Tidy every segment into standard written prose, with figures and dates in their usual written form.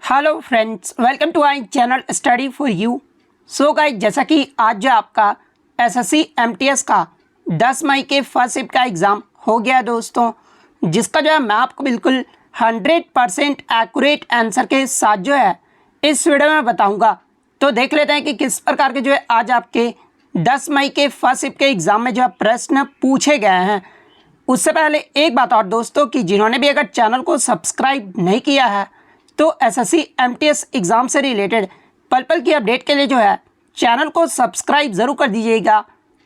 Hello friends, welcome to our channel study for you. So guys, जैसा कि आज जो आपका एसएससी एमटीएस का 10 मई के फर्स्ट शिफ्ट का एग्ज़ाम हो गया दोस्तों, जिसका जो है मैं आपको बिल्कुल 100% एक्यूरेट आंसर के साथ जो है इस वीडियो में बताऊंगा। तो देख लेते हैं कि किस प्रकार के जो है आज आपके 10 मई के फर्स्ट शिफ्ट के एग्ज़ाम में जो है प्रश्न पूछे गए हैं। उससे पहले एक बात और दोस्तों, कि जिन्होंने भी अगर चैनल को सब्सक्राइब नहीं किया है तो एसएससी एमटीएस एग्ज़ाम से रिलेटेड पल पल की अपडेट के लिए जो है चैनल को सब्सक्राइब ज़रूर कर दीजिएगा।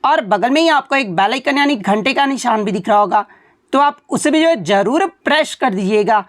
और बगल में ही आपको एक बेल आइकन यानी घंटे का निशान भी दिख रहा होगा, तो आप उसे भी जो है ज़रूर प्रेस कर दीजिएगा।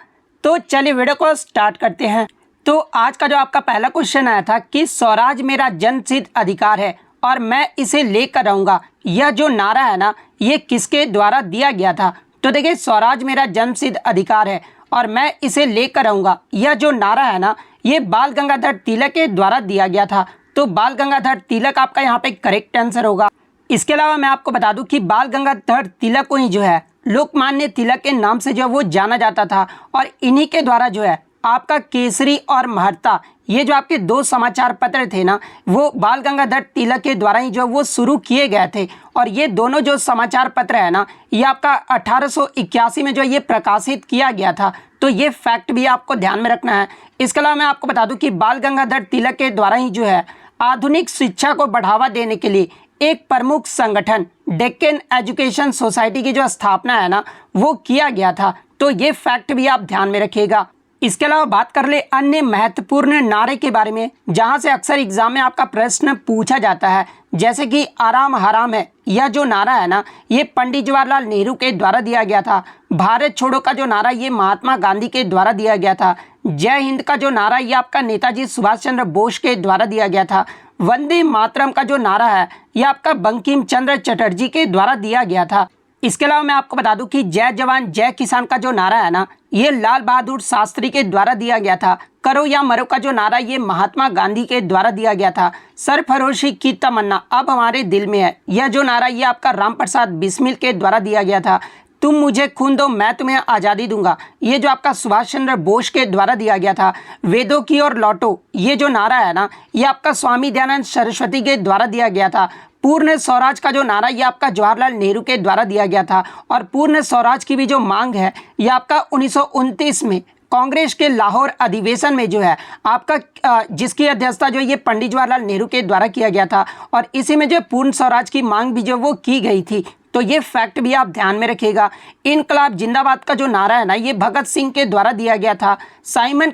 तो चलिए वीडियो को स्टार्ट करते हैं। तो आज का जो आपका पहला क्वेश्चन आया था कि स्वराज मेरा जन्मसिद्ध अधिकार है और मैं इसे लेकर रहूँगा, यह जो नारा है ना, ये किसके द्वारा दिया गया था? तो देखिए, स्वराज मेरा जन्मसिद्ध अधिकार है और मैं इसे लेकर रहूँगा, यह जो नारा है ना, ये बाल गंगाधर तिलक के द्वारा दिया गया था। तो बाल गंगाधर तिलक आपका यहाँ पे करेक्ट आंसर होगा। इसके अलावा मैं आपको बता दूं कि बाल गंगाधर तिलक को ही जो है लोकमान्य तिलक के नाम से जो वो जाना जाता था, और इन्हीं के द्वारा जो है आपका केसरी और महर्ता, ये जो आपके दो समाचार पत्र थे ना, वो बाल गंगाधर तिलक के द्वारा ही जो वो शुरू किए गए थे। और ये दोनों जो समाचार पत्र है ना, ये आपका 1881 में जो ये प्रकाशित किया गया था। तो ये फैक्ट भी आपको ध्यान में रखना है। इसके अलावा मैं आपको बता दूं कि बाल गंगाधर तिलक के द्वारा ही जो है आधुनिक शिक्षा को बढ़ावा देने के लिए एक प्रमुख संगठन डेक्कन एजुकेशन सोसाइटी की जो स्थापना है ना, वो किया गया था। तो ये फैक्ट भी आप ध्यान में रखिएगा। इसके अलावा बात कर ले अन्य महत्वपूर्ण नारे के बारे में, जहां से अक्सर एग्जाम में आपका प्रश्न पूछा जाता है, जैसे कि आराम हराम है, यह जो नारा है ना, ये पंडित जवाहरलाल नेहरू के द्वारा दिया गया था। भारत छोड़ो का जो नारा, ये महात्मा गांधी के द्वारा दिया गया था। जय हिंद का जो नारा, ये आपका नेताजी सुभाष चंद्र बोस के द्वारा दिया गया था। वंदे मातरम का जो नारा है, ये आपका बंकिम चंद्र चटर्जी के द्वारा दिया गया था। इसके अलावा मैं आपको बता दूं कि जय जवान जय किसान का जो नारा है ना, ये लाल बहादुर शास्त्री के द्वारा दिया गया था। करो या मरो का जो नारा, ये महात्मा गांधी के द्वारा दिया गया था। सरफरोशी की तमन्ना अब हमारे दिल में है, यह जो नारा, ये आपका राम प्रसाद बिस्मिल के द्वारा दिया गया था। तुम मुझे खून दो मैं तुम्हें आज़ादी दूंगा, ये जो आपका सुभाष चंद्र बोस के द्वारा दिया गया था। वेदों की ओर लौटो, ये जो नारा है ना, ये आपका स्वामी दयानंद सरस्वती के द्वारा दिया गया था। पूर्ण स्वराज का जो नारा, ये आपका जवाहरलाल नेहरू के द्वारा दिया गया था। और पूर्ण स्वराज की भी जो मांग है, ये आपका 1929 में कांग्रेस के लाहौर अधिवेशन में जो है आपका जिसकी अध्यक्षता जो ये पंडित जवाहरलाल नेहरू के द्वारा किया गया था, और इसी में जो पूर्ण स्वराज की मांग भी जो वो की गई थी। तो ये फैक्ट भी आप ध्यान में रखिएगा। इनकलाब जिंदाबाद का जो नारा है ना, ये भगत सिंह के द्वारा दिया गया था। साइमन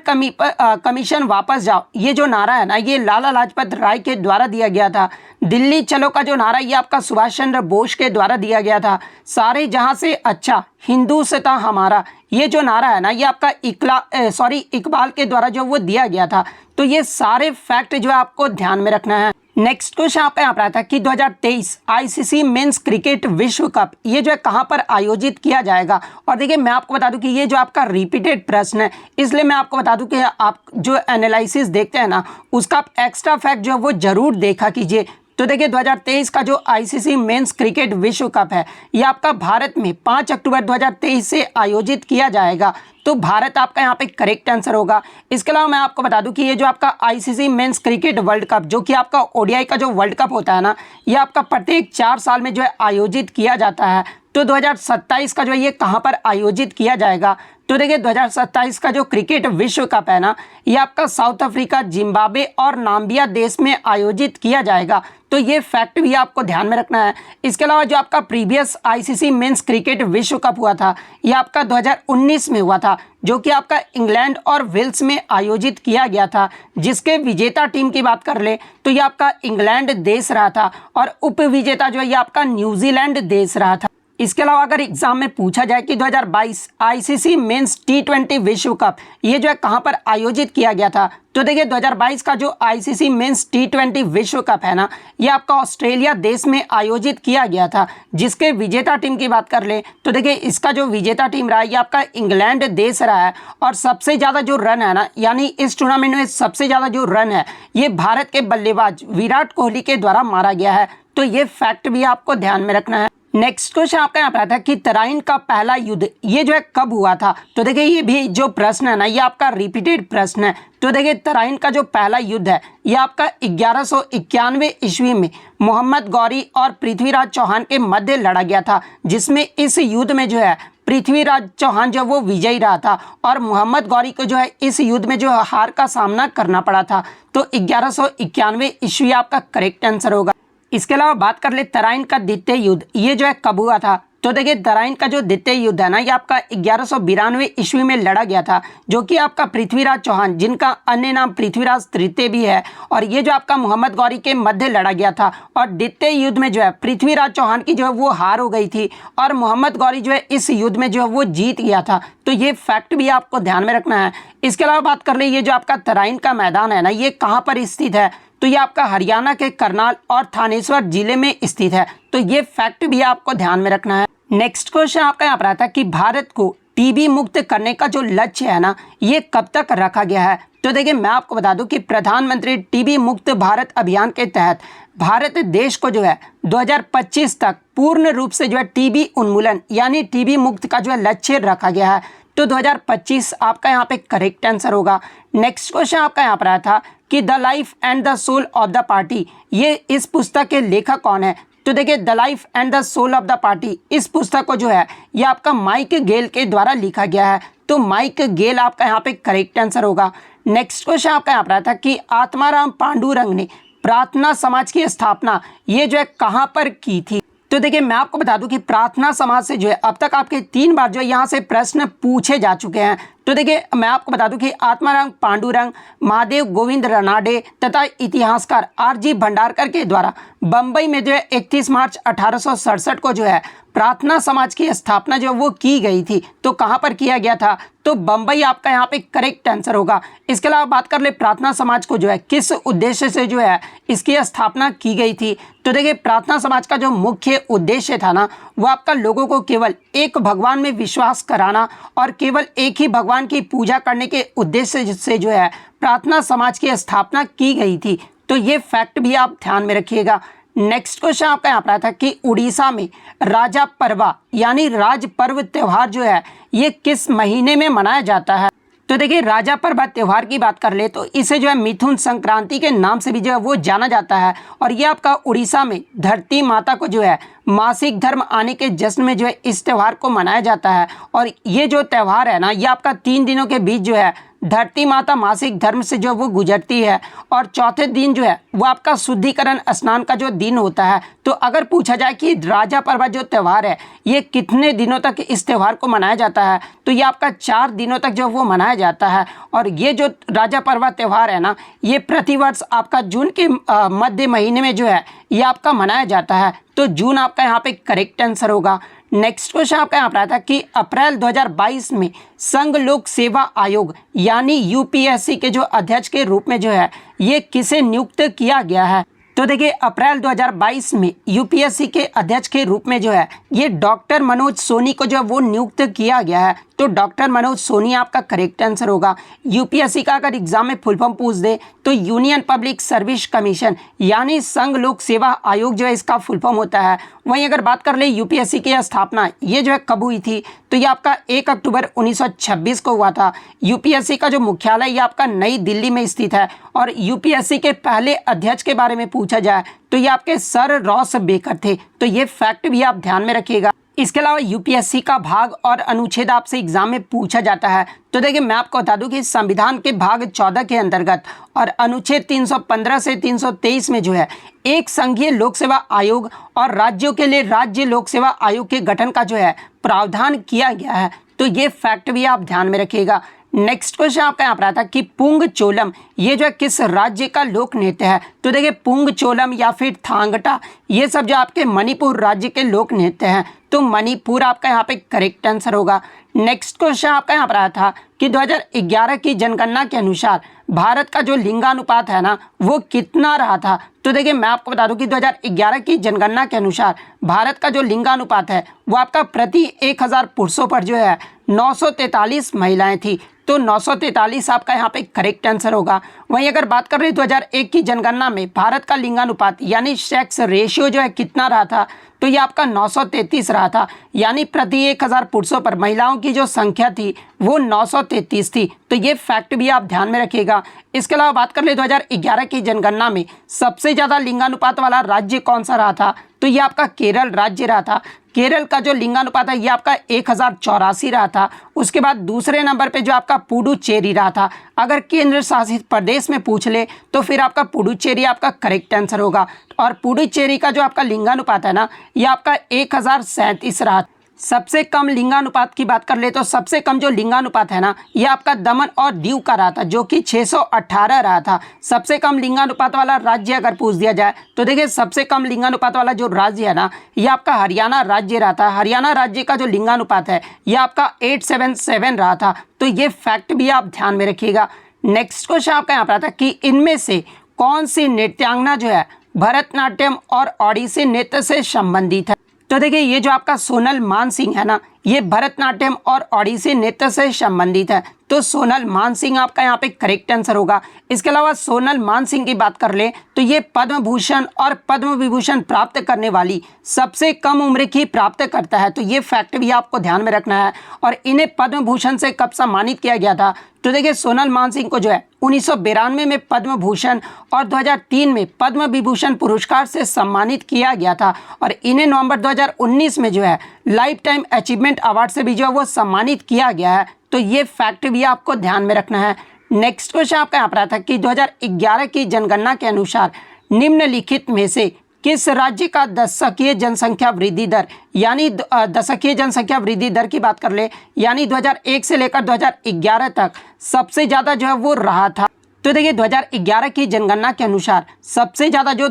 कमीशन वापस जाओ, ये जो नारा है ना, ये लाला लाजपत राय के द्वारा दिया गया था। दिल्ली चलो का जो नारा, ये आपका सुभाष चंद्र बोस के द्वारा दिया गया था। सारे जहां से अच्छा हिंदुस्तान हमारा, ये जो नारा है ना, ये आपका इकबाल के द्वारा जो वो दिया गया था। तो ये सारे फैक्ट जो है आपको ध्यान में रखना है। नेक्स्ट क्वेश्चन आपका यहाँ पर आता है कि 2023 आईसीसी मेंस क्रिकेट विश्व कप, ये जो है कहाँ पर आयोजित किया जाएगा? और देखिए, मैं आपको बता दूं कि ये जो आपका रिपीटेड प्रश्न है, इसलिए मैं आपको बता दूं कि आप जो एनालिसिस देखते हैं ना, उसका आप एक्स्ट्रा फैक्ट जो है वो जरूर देखा कीजिए। तो देखिए, 2023 का जो आईसीसी मेंस क्रिकेट विश्व कप है, ये आपका भारत में 5 अक्टूबर 2023 से आयोजित किया जाएगा। तो भारत आपका यहाँ पे करेक्ट आंसर होगा। इसके अलावा मैं आपको बता दूं कि ये जो आपका ICC men's cricket world cup, जो कि आपका ओडीआई का जो वर्ल्ड कप होता है ना, ये आपका प्रत्येक 4 साल में जो है आयोजित किया जाता है। तो 2027 का जो है ये कहाँ पर आयोजित किया जाएगा? तो देखिए, 2027 का जो क्रिकेट विश्व कप है ना, ये आपका साउथ अफ्रीका, जिम्बाब्वे और नाम्बिया देश में आयोजित किया जाएगा। तो ये फैक्ट भी आपको ध्यान में रखना है। इसके अलावा जो आपका प्रीवियस आईसीसी मेंस क्रिकेट विश्व कप हुआ था, ये आपका 2019 में हुआ था, जो कि आपका इंग्लैंड और वेल्स में आयोजित किया गया था। जिसके विजेता टीम की बात कर ले तो ये आपका इंग्लैंड देश रहा था, और उपविजेता जो है ये आपका न्यूजीलैंड देश रहा था। इसके अलावा अगर एग्जाम में पूछा जाए कि 2022 आईसीसी मेंस टी20 विश्व कप, ये जो है कहां पर आयोजित किया गया था? तो देखिए, 2022 का जो आईसीसी मेंस टी20 विश्व कप है ना, ये आपका ऑस्ट्रेलिया देश में आयोजित किया गया था। जिसके विजेता टीम की बात कर ले तो देखिए, इसका जो विजेता टीम रहा है, ये आपका इंग्लैंड देश रहा है। और सबसे ज़्यादा जो रन है ना, यानी इस टूर्नामेंट में सबसे ज़्यादा जो रन है, ये भारत के बल्लेबाज विराट कोहली के द्वारा मारा गया है। तो ये फैक्ट भी आपको ध्यान में रखना है। नेक्स्ट क्वेश्चन आपका यहाँ पर आता है कि तराइन का पहला युद्ध ये जो है कब हुआ था। तो देखिए ये भी जो प्रश्न है ना ये आपका रिपीटेड प्रश्न है। तो देखिए तराइन का जो पहला युद्ध है ये आपका 1191 ईस्वी में मोहम्मद गौरी और पृथ्वीराज चौहान के मध्य लड़ा गया था, जिसमें इस युद्ध में जो है पृथ्वीराज चौहान जो वो विजयी रहा था और मोहम्मद गौरी को जो है इस युद्ध में जो हार का सामना करना पड़ा था। तो 1191 ईस्वी आपका करेक्ट आंसर होगा। इसके अलावा बात कर ले तराइन का द्वितीय युद्ध ये जो है कब हुआ था। तो देखिए तराइन का जो द्वितीय युद्ध है ना ये आपका 1192 ईस्वी में लड़ा गया था, जो कि आपका पृथ्वीराज चौहान, जिनका अन्य नाम पृथ्वीराज तृतीय भी है, और ये जो आपका मोहम्मद गौरी के मध्य लड़ा गया था। और द्वितीय युद्ध में जो है पृथ्वीराज चौहान की जो है वो हार हो गई थी और मोहम्मद गौरी जो है इस युद्ध में जो है वो जीत गया था। तो ये फैक्ट भी आपको ध्यान में रखना है। इसके अलावा बात कर ले ये जो आपका तराइन का मैदान है ना ये कहाँ पर स्थित है। तो ये आपका हरियाणा के करनाल और थानेश्वर जिले में स्थित है। तो ये फैक्ट भी आपको ध्यान में रखना है। नेक्स्ट क्वेश्चन आपका यहाँ पर आता है कि भारत को टीबी मुक्त करने का जो लक्ष्य है ना ये कब तक रखा गया है। तो देखिए मैं आपको बता दूं कि प्रधानमंत्री टीबी मुक्त भारत अभियान के तहत भारत देश को जो है 2025 तक पूर्ण रूप से जो है टीबी उन्मूलन यानी टीबी मुक्त का जो है लक्ष्य रखा गया है। तो 2025 आपका यहाँ पे करेक्ट आंसर होगा। नेक्स्ट क्वेश्चन आपका यहाँ पर आया था कि the life and the soul of the party ये इस पुस्तक के लेखक कौन है। तो देखिए the life and the soul of the party इस पुस्तक को जो है ये आपका माइक गेल के द्वारा लिखा गया है। तो माइक गेल आपका यहाँ पे करेक्ट आंसर होगा। नेक्स्ट क्वेश्चन आपका यहाँ पर आया था कि आत्माराम पांडुरंग ने प्रार्थना समाज की स्थापना ये जो है कहाँ पर की थी। तो देखिए मैं आपको बता दूं कि प्रार्थना समाज से जो है अब तक आपके 3 बार जो है यहाँ से प्रश्न पूछे जा चुके हैं। तो देखिए मैं आपको बता दूं कि आत्माराम पांडुरंग, महादेव गोविंद रनाडे तथा इतिहासकार आरजी भंडारकर के द्वारा बम्बई में जो है 31 मार्च 1867 को जो है प्रार्थना समाज की स्थापना जो वो की गई थी। तो कहाँ पर किया गया था। तो बम्बई आपका यहाँ पे करेक्ट आंसर होगा। इसके अलावा बात कर ले प्रार्थना समाज को जो है किस उद्देश्य से जो है इसकी स्थापना की गई थी। तो देखिए प्रार्थना समाज का जो मुख्य उद्देश्य था ना वो आपका लोगों को केवल एक भगवान में विश्वास कराना और केवल एक ही भगवान की पूजा करने के उद्देश्य से जो है प्रार्थना समाज की स्थापना की गई थी। तो ये फैक्ट भी आप ध्यान में रखिएगा। नेक्स्ट क्वेश्चन आपका यहाँ पर आया था कि उड़ीसा में राजा परवा यानी राज पर्व त्यौहार जो है ये किस महीने में मनाया जाता है। तो देखिए राजा पर्व त्यौहार की बात कर ले तो इसे जो है मिथुन संक्रांति के नाम से भी जो है वो जाना जाता है। और ये आपका उड़ीसा में धरती माता को जो है मासिक धर्म आने के जश्न में जो है इस त्यौहार को मनाया जाता है। और ये जो त्यौहार है ना ये आपका 3 दिनों के बीच जो है धरती माता मासिक धर्म से जो वो गुजरती है और चौथे दिन जो है वो आपका शुद्धिकरण स्नान का जो दिन होता है। तो अगर पूछा जाए कि राजा पर्व जो त्यौहार है ये कितने दिनों तक इस त्यौहार को मनाया जाता है तो ये आपका 4 दिनों तक जो वो मनाया जाता है। और ये जो राजा पर्व त्यौहार है ना ये प्रतिवर्ष आपका जून के मध्य महीने में जो है ये आपका मनाया जाता है। तो जून आपका यहाँ पे करेक्ट आंसर होगा। नेक्स्ट क्वेश्चन आपका यहाँ पर आता है कि अप्रैल 2022 में संघ लोक सेवा आयोग यानी यूपीएससी के जो अध्यक्ष के रूप में जो है ये किसे नियुक्त किया गया है। तो देखिए अप्रैल 2022 में यूपीएससी के अध्यक्ष के रूप में जो है ये डॉक्टर मनोज सोनी को जो वो नियुक्त किया गया है। तो डॉक्टर मनोज सोनी आपका करेक्ट आंसर होगा। यूपीएससी का अगर एग्जाम में फुल फॉर्म पूछ दे तो यूनियन पब्लिक सर्विस कमीशन यानी संघ लोक सेवा आयोग जो है इसका फुल फॉर्म होता है। वहीं अगर बात कर ले यूपीएससी की स्थापना ये जो है कब हुई थी तो ये आपका 1 अक्टूबर 1926 को हुआ था। यूपीएससी का जो मुख्यालय ये आपका नई दिल्ली में स्थित है। और यूपीएससी के पहले अध्यक्ष के बारे में पूछा जाए तो ये आपके सर रॉस बेकर थे। तो ये फैक्ट भी आप ध्यान में रखिएगा। इसके अलावा यूपीएससी का भाग और अनुच्छेद आपसे एग्जाम में पूछा जाता है। तो देखिए मैं आपको बता दूं कि संविधान के भाग 14 के अंतर्गत और अनुच्छेद 315 से 323 में जो है एक संघीय लोक सेवा आयोग और राज्यों के लिए राज्य लोक सेवा आयोग के गठन का जो है प्रावधान किया गया है। तो ये फैक्ट भी आप ध्यान में रखिएगा। नेक्स्ट क्वेश्चन आपका यहाँ पर आता है कि पुंग चोलम ये जो है किस राज्य का लोक नृत्य है। तो देखिए पुंग चोलम या फिर थांगटा ये सब जो आपके मणिपुर राज्य के लोक नृत्य हैं। तो मणिपुर आपका यहाँ पे करेक्ट आंसर होगा। नेक्स्ट क्वेश्चन आपका यहाँ पर आया था कि 2011 की जनगणना के अनुसार भारत का जो लिंगानुपात है ना वो कितना रहा था। तो देखिए मैं आपको बता दूं कि 2011 की जनगणना के अनुसार भारत का जो लिंगानुपात है वो आपका प्रति 1000 पुरुषों पर जो है 943 महिलाएं थी। तो 943 आपका यहाँ पे करेक्ट आंसर होगा। वहीं अगर बात कर रहे 2001 की जनगणना में भारत का लिंगानुपात यानी सेक्स रेशियो जो है कितना रहा था। तो ये आपका 933 रहा था, यानी प्रति 1000 पुरुषों पर महिलाओं की जो संख्या थी वो 933 थी। तो ये फैक्ट भी आप ध्यान में रखिएगा। इसके अलावा बात कर ले 2011 की जनगणना में सबसे ज़्यादा लिंगानुपात वाला राज्य कौन सा रहा था, तो ये आपका केरल राज्य रहा था। केरल का जो लिंगानुपात है ये आपका 1084 रहा था। उसके बाद दूसरे नंबर पे जो आपका पुडुचेरी रहा था। अगर केंद्र शासित प्रदेश में पूछ ले तो फिर आपका पुडुचेरी आपका करेक्ट आंसर होगा। और पुडुचेरी का जो आपका लिंगानुपात है ना ये आपका 1037 रहा। सबसे कम लिंगानुपात की बात कर ले तो सबसे कम जो लिंगानुपात है ना ये आपका दमन और दीव का रहा था, जो कि 618 रहा था। सबसे कम लिंगानुपात वाला राज्य अगर पूछ दिया जाए तो देखिए सबसे कम लिंगानुपात वाला जो राज्य है ना ये आपका हरियाणा राज्य रहा था। हरियाणा राज्य का जो लिंगानुपात है ये आपका 877 रहा था। तो ये फैक्ट भी आप ध्यान में रखिएगा। नेक्स्ट क्वेश्चन आपका यहाँ पर आता है कि इनमें से कौन सी नृत्यांगना जो है भरतनाट्यम और ओडिसी नृत्य से संबंधित है। तो देखिए ये जो आपका सोनल मानसिंह है ना ये भरतनाट्यम और ओडिसी नृत्य से संबंधित है। तो सोनल मानसिंह आपका यहाँ पे करेक्ट आंसर होगा। इसके अलावा सोनल मानसिंह की बात कर ले तो ये पद्म भूषण और पद्म विभूषण प्राप्त करने वाली सबसे कम उम्र की प्राप्त करता है। तो ये फैक्ट भी आपको ध्यान में रखना है। और इन्हें पद्म भूषण से कब सम्मानित किया गया था, तो देखिए सोनल मानसिंह को जो है 1992 में पद्म भूषण और 2003 में पद्म विभूषण पुरस्कार से सम्मानित किया गया था। और इन्हें नवंबर 2019 में जो है लाइफ टाइम अचीवमेंट अवार्ड से भी जो है वो सम्मानित किया गया है। तो ये फैक्ट भी आपको ध्यान में रखना है। नेक्स्ट क्वेश्चन आपका यहाँ पर आता है कि 2011 की जनगणना के अनुसार निम्नलिखित में से किस राज्य का दशकीय जनसंख्या वृद्धि दर, यानी दशकीय जनसंख्या वृद्धि दर की बात कर ले, यानी 2001 से लेकर 2011 तक सबसे ज़्यादा जो है वो रहा था। तो देखिए 2011 की जनगणना के अनुसार सबसे ज़्यादा जो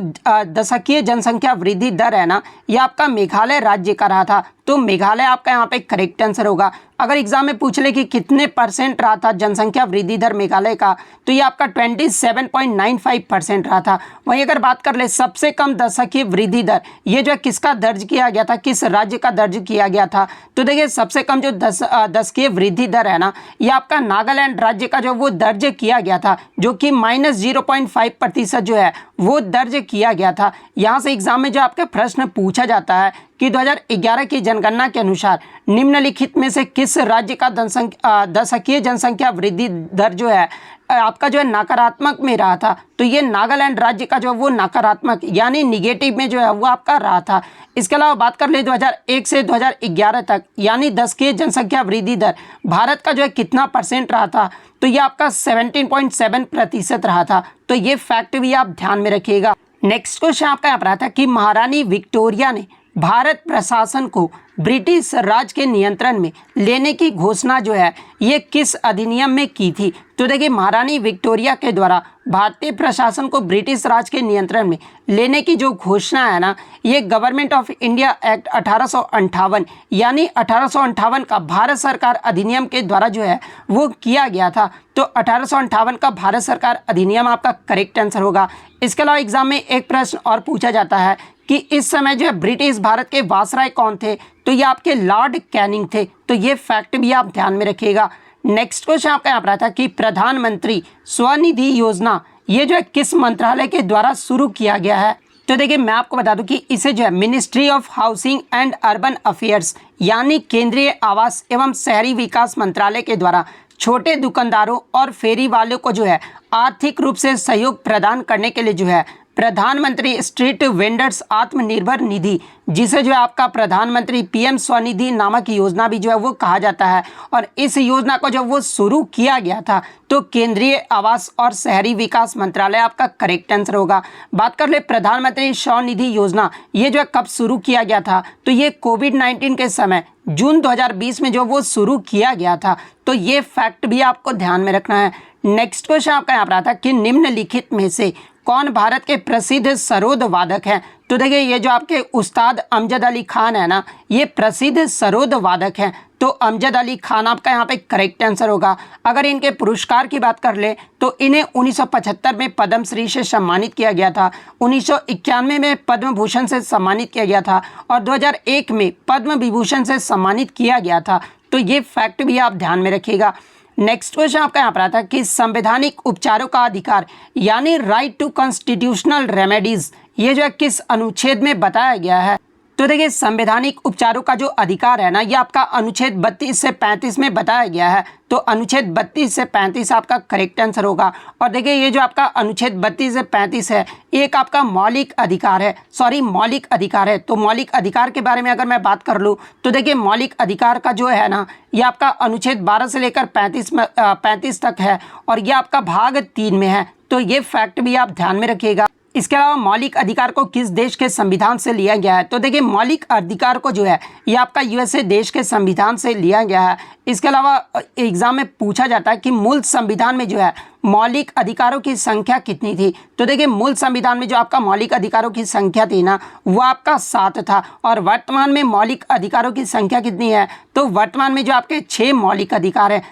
दशकीय जनसंख्या वृद्धि दर है ना ये आपका मेघालय राज्य का रहा था। तो मेघालय आपका यहाँ पे करेक्ट आंसर होगा। अगर एग्जाम में पूछ ले कि कितने % रहा था जनसंख्या वृद्धि दर मेघालय का, तो ये आपका 27.95% रहा था। वहीं अगर बात कर ले सबसे कम दशकीय वृद्धि दर, ये जो है किसका दर्ज किया गया था, किस राज्य का दर्ज किया गया था, तो देखिए सबसे कम जो दशकीय वृद्धि दर है ना ये आपका नागालैंड राज्य का जो वो दर्ज किया गया था, जो कि -0.5% जो है वो दर्ज किया गया था। यहाँ से एग्जाम में जो आपके प्रश्न पूछा जाता है कि 2011 की जनगणना के अनुसार निम्नलिखित में से किस राज्य का दशकीय जनसंख्या वृद्धि दर जो है आपका जो है नकारात्मक में रहा था, तो ये नागालैंड राज्य का जो वो नकारात्मक यानी निगेटिव में जो है वो आपका रहा था। इसके अलावा बात कर ले 2001 से 2011 तक यानी दशकीय जनसंख्या वृद्धि दर भारत का जो है कितना % रहा था, तो ये आपका 17.7% रहा था। तो ये फैक्ट भी आप ध्यान में रखिएगा। नेक्स्ट क्वेश्चन आपका यहाँ पर आता है कि महारानी विक्टोरिया ने भारत प्रशासन को ब्रिटिश राज के नियंत्रण में लेने की घोषणा जो है ये किस अधिनियम में की थी। तो देखिए महारानी विक्टोरिया के द्वारा भारतीय प्रशासन को ब्रिटिश राज के नियंत्रण में लेने की जो घोषणा है ना ये गवर्नमेंट ऑफ इंडिया एक्ट 1858 यानी 1858 का भारत सरकार अधिनियम के द्वारा जो है वो किया गया था। तो 1858 का भारत सरकार अधिनियम आपका करेक्ट आंसर होगा। इसके अलावा एग्जाम में एक प्रश्न और पूछा जाता है कि इस समय जो है ब्रिटिश भारत के वायसराय कौन थे, तो ये आपके लॉर्ड कैनिंग थे। तो ये फैक्ट भी आप ध्यान में रखिएगा। नेक्स्ट क्वेश्चन आपका यहाँ पर आता है कि प्रधानमंत्री स्वनिधि योजना ये जो है किस मंत्रालय के द्वारा शुरू किया गया है। तो देखिए मैं आपको बता दूं कि इसे जो है ministry of housing and urban affairs यानी केंद्रीय आवास एवं शहरी विकास मंत्रालय के द्वारा छोटे दुकानदारों और फेरी वालों को जो है आर्थिक रूप से सहयोग प्रदान करने के लिए जो है प्रधानमंत्री स्ट्रीट वेंडर्स आत्मनिर्भर निधि, जिसे जो है आपका प्रधानमंत्री पीएम स्वनिधि नामक योजना भी जो है वो कहा जाता है। और इस योजना को जब वो शुरू किया गया था तो केंद्रीय आवास और शहरी विकास मंत्रालय आपका करेक्ट आंसर होगा। बात कर ले प्रधानमंत्री स्वनिधि योजना ये जो है कब शुरू किया गया था, तो ये कोविड-19 के समय जून 2020 में जो वो शुरू किया गया था। तो ये फैक्ट भी आपको ध्यान में रखना है। नेक्स्ट क्वेश्चन आपका यहाँ पर आता है कि निम्नलिखित में से कौन भारत के प्रसिद्ध सरोद वादक हैं। तो देखिए ये जो आपके उस्ताद अमजद अली खान है ना ये प्रसिद्ध सरोद वादक हैं। तो अमजद अली खान आपका यहाँ पे करेक्ट आंसर होगा। अगर इनके पुरस्कार की बात कर ले तो इन्हें 1975 में पद्मश्री से सम्मानित किया गया था, 1991 में पद्म भूषण से सम्मानित किया गया था और 2001 में पद्म विभूषण से सम्मानित किया गया था। तो ये फैक्ट भी आप ध्यान में रखिएगा। नेक्स्ट क्वेश्चन आपका यहाँ पर आता है कि संवैधानिक उपचारों का अधिकार यानी राइट टू कॉन्स्टिट्यूशनल रेमेडीज ये जो है किस अनुच्छेद में बताया गया है। तो देखिए संवैधानिक उपचारों का जो अधिकार है ना, ये आपका अनुच्छेद 32 से 35 में बताया गया है। तो अनुच्छेद 32 से 35 आपका करेक्ट आंसर होगा। और देखिए ये जो आपका अनुच्छेद 32 से 35 है, एक आपका मौलिक अधिकार है, मौलिक अधिकार है। तो मौलिक अधिकार के बारे में अगर मैं बात कर लूँ तो देखिए मौलिक अधिकार का जो है ना, ये आपका अनुच्छेद 12 से लेकर 35 तक है और ये आपका भाग 3 में है। तो ये फैक्ट भी आप ध्यान में रखिएगा। इसके अलावा मौलिक अधिकार को किस देश के संविधान से लिया गया है? तो देखिए मौलिक अधिकार को जो है ये आपका यूएसए देश के संविधान से लिया गया है। इसके अलावा एग्जाम में पूछा जाता है कि मूल संविधान में जो है मौलिक अधिकारों की संख्या कितनी थी? तो देखिए मूल संविधान में जो आपका मौलिक अधिकारों की संख्या थी ना, वो आपका 7 था। और वर्तमान में मौलिक अधिकारों की संख्या कितनी है? तो वर्तमान में जो आपके 6 मौलिक अधिकार है।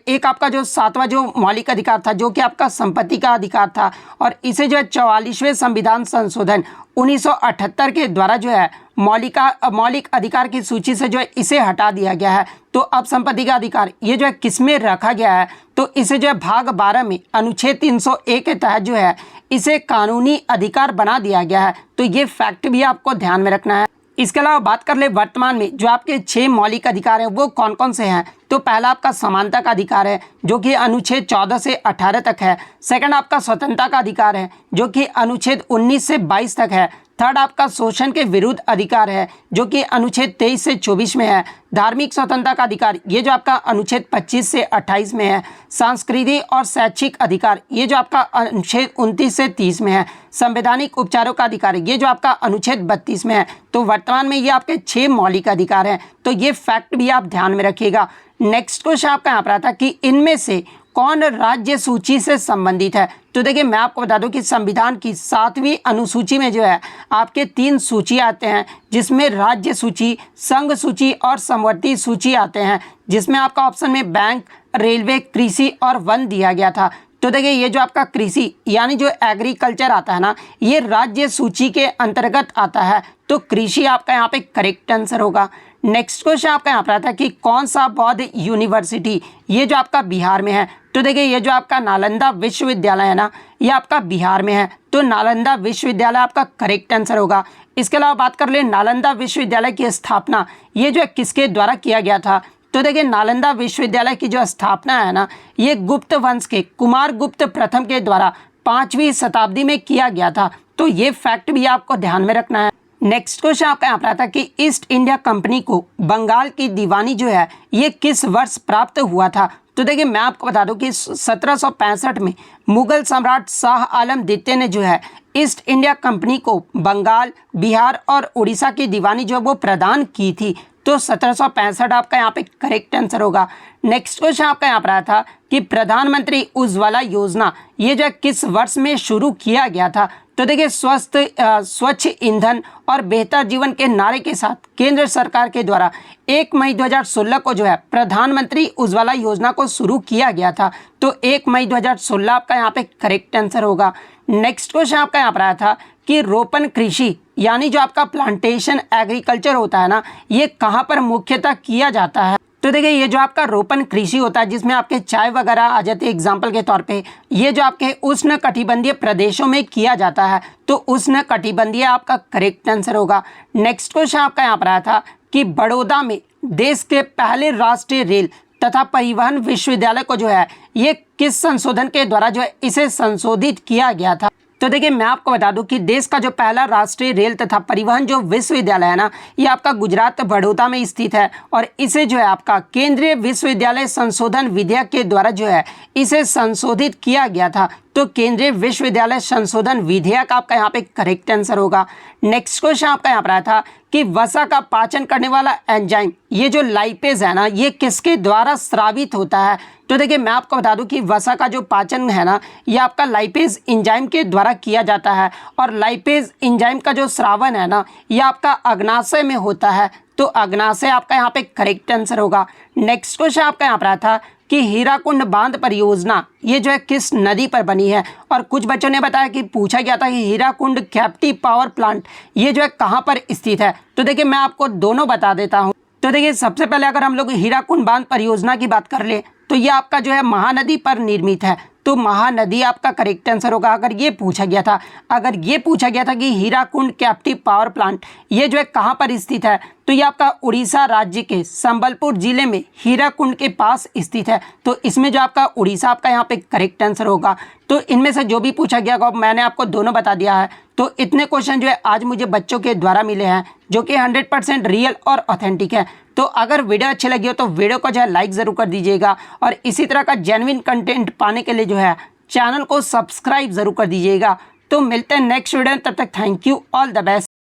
एक आपका जो 7वां जो मौलिक अधिकार था जो कि आपका संपत्ति का अधिकार था, और इसे जो है 44वें संविधान संशोधन 1978 के द्वारा जो है मौलिक अधिकार की सूची से जो है इसे हटा दिया गया है। तो अब संपत्ति का अधिकार ये जो है किस में रखा गया है? तो इसे जो है भाग 12 में अनुच्छेद 301 के तहत जो है इसे कानूनी अधिकार बना दिया गया है। तो ये फैक्ट भी आपको ध्यान में रखना है। इसके अलावा बात कर ले वर्तमान में जो आपके 6 मौलिक अधिकार हैं वो कौन कौन से हैं? तो पहला आपका समानता का अधिकार है जो कि अनुच्छेद 14 से 18 तक है। सेकंड आपका स्वतंत्रता का अधिकार है जो कि अनुच्छेद 19 से 22 तक है। थर्ड आपका शोषण के विरुद्ध अधिकार है जो कि अनुच्छेद 23 से 24 में है। धार्मिक स्वतंत्रता का अधिकार ये जो आपका अनुच्छेद 25 से 28 में है। सांस्कृतिक और शैक्षिक अधिकार ये जो आपका अनुच्छेद 29 से 30 में है। संवैधानिक उपचारों का अधिकार ये जो आपका अनुच्छेद 32 में है। तो वर्तमान में ये आपके 6 मौलिक अधिकार हैं। तो ये फैक्ट भी आप ध्यान में रखिएगा। नेक्स्ट क्वेश्चन आपका यहाँ पर आता है कि इनमें से कौन राज्य सूची से संबंधित है? तो देखिए मैं आपको बता दूं कि संविधान की 7वीं अनुसूची में जो है आपके 3 सूची आते हैं, जिसमें राज्य सूची, संघ सूची और समवर्ती सूची आते हैं, जिसमें आपका ऑप्शन में बैंक, रेलवे, कृषि और वन दिया गया था। तो देखिए ये जो आपका कृषि यानी जो एग्रीकल्चर आता है ना, ये राज्य सूची के अंतर्गत आता है। तो कृषि आपका यहाँ पे करेक्ट आंसर होगा। नेक्स्ट क्वेश्चन आपका यहाँ पर आता है कि कौन सा बौद्ध यूनिवर्सिटी ये जो आपका बिहार में है? तो देखिए ये जो आपका नालंदा विश्वविद्यालय है ना, ये आपका बिहार में है। तो नालंदा विश्वविद्यालय आपका करेक्ट आंसर होगा। इसके अलावा बात कर ले नालंदा विश्वविद्यालय की स्थापना ये जो है किसके द्वारा किया गया था? तो देखिए नालंदा विश्वविद्यालय की जो स्थापना है ना, ये गुप्त वंश के कुमार गुप्त प्रथम के द्वारा 5वीं शताब्दी में किया गया था। तो ये फैक्ट भी आपको ध्यान में रखना है। नेक्स्ट क्वेश्चन आपका यहाँ पर आता है कि ईस्ट इंडिया कंपनी को बंगाल की दीवानी जो है ये किस वर्ष प्राप्त हुआ था? तो देखिए मैं आपको बता दूं कि 1765 में मुगल सम्राट शाह आलम द्वितीय ने जो है ईस्ट इंडिया कंपनी को बंगाल, बिहार और उड़ीसा की दीवानी जो है वो प्रदान की थी। तो 1765 आपका यहाँ पे करेक्ट आंसर होगा। नेक्स्ट क्वेश्चन आपका यहाँ पर आया था कि प्रधानमंत्री उज्ज्वला योजना ये जो किस वर्ष में शुरू किया गया था? तो देखिए स्वच्छ ईंधन और बेहतर जीवन के नारे के साथ केंद्र सरकार के द्वारा 1 मई 2016 को जो है प्रधानमंत्री उज्ज्वला योजना को शुरू किया गया था। तो 1 मई 2016 आपका यहाँ पे करेक्ट आंसर होगा। नेक्स्ट क्वेश्चन आपका यहाँ पर आया था कि रोपण कृषि यानी जो आपका प्लांटेशन एग्रीकल्चर होता है ना, ये कहाँ पर मुख्यतः किया जाता है? तो देखिए ये जो आपका रोपण कृषि होता है जिसमें आपके चाय वगैरह आ जाती है एग्जाम्पल के तौर पे, ये जो आपके उष्ण कटिबंधीय प्रदेशों में किया जाता है। तो उष्ण कटिबंधीय आपका करेक्ट आंसर होगा। नेक्स्ट क्वेश्चन आपका यहाँ पर आया था कि बड़ौदा में देश के पहले राष्ट्रीय रेल तथा परिवहन विश्वविद्यालय को जो है ये किस संशोधन के द्वारा जो है इसे संशोधित किया गया था? तो देखिए मैं आपको बता दूं कि देश का जो पहला राष्ट्रीय रेल तथा परिवहन जो विश्वविद्यालय है ना, ये आपका गुजरात बड़ौदा में स्थित है और इसे जो है आपका केंद्रीय विश्वविद्यालय संशोधन विधेयक के द्वारा जो है इसे संशोधित किया गया था। तो केंद्रीय विश्वविद्यालय संशोधन विधेयक आपका यहाँ पे करेक्ट आंसर होगा। नेक्स्ट क्वेश्चन आपका यहाँ पर आया था कि वसा का पाचन करने वाला एंजाइम ये जो लाइपेज है ना, ये किसके द्वारा स्रावित होता है? तो देखिए मैं आपको बता दूं कि वसा का जो पाचन है ना, ये आपका लाइपेज एंजाइम के द्वारा किया जाता है और लाइपेज एंजाइम का जो स्रावन है ना, ये आपका अग्नाशय में होता है। तो अग्नाशय आपका यहाँ पे करेक्ट आंसर होगा। नेक्स्ट क्वेश्चन आपका यहाँ पर आया था कि हीराकुंड बांध परियोजना ये जो है किस नदी पर बनी है? और कुछ बच्चों ने बताया कि पूछा गया था कि हीराकुंड कैप्टिव पावर प्लांट ये जो है कहाँ पर स्थित है? तो देखिए मैं आपको दोनों बता देता हूँ। तो देखिए सबसे पहले अगर हम लोग हीराकुंड बांध परियोजना की बात कर ले तो ये आपका जो है महानदी पर निर्मित है। तो महानदी आपका करेक्ट आंसर होगा अगर ये पूछा गया था। अगर ये पूछा गया था कि हीराकुंड कैप्टिव पावर प्लांट ये जो है कहाँ पर स्थित है, तो ये आपका उड़ीसा राज्य के संबलपुर जिले में हीराकुंड के पास स्थित है। तो इसमें जो आपका उड़ीसा आपका यहाँ पे करेक्ट आंसर होगा। तो इनमें से जो भी पूछा गया होगा मैंने आपको दोनों बता दिया है। तो इतने क्वेश्चन जो है आज मुझे बच्चों के द्वारा मिले हैं जो कि 100% रियल और ऑथेंटिक है। तो अगर वीडियो अच्छी लगी हो तो वीडियो को जो है लाइक ज़रूर कर दीजिएगा और इसी तरह का जेन्युइन कंटेंट पाने के लिए जो है चैनल को सब्सक्राइब ज़रूर कर दीजिएगा। तो मिलते हैं नेक्स्ट वीडियो में, तब तक thank you, all the best.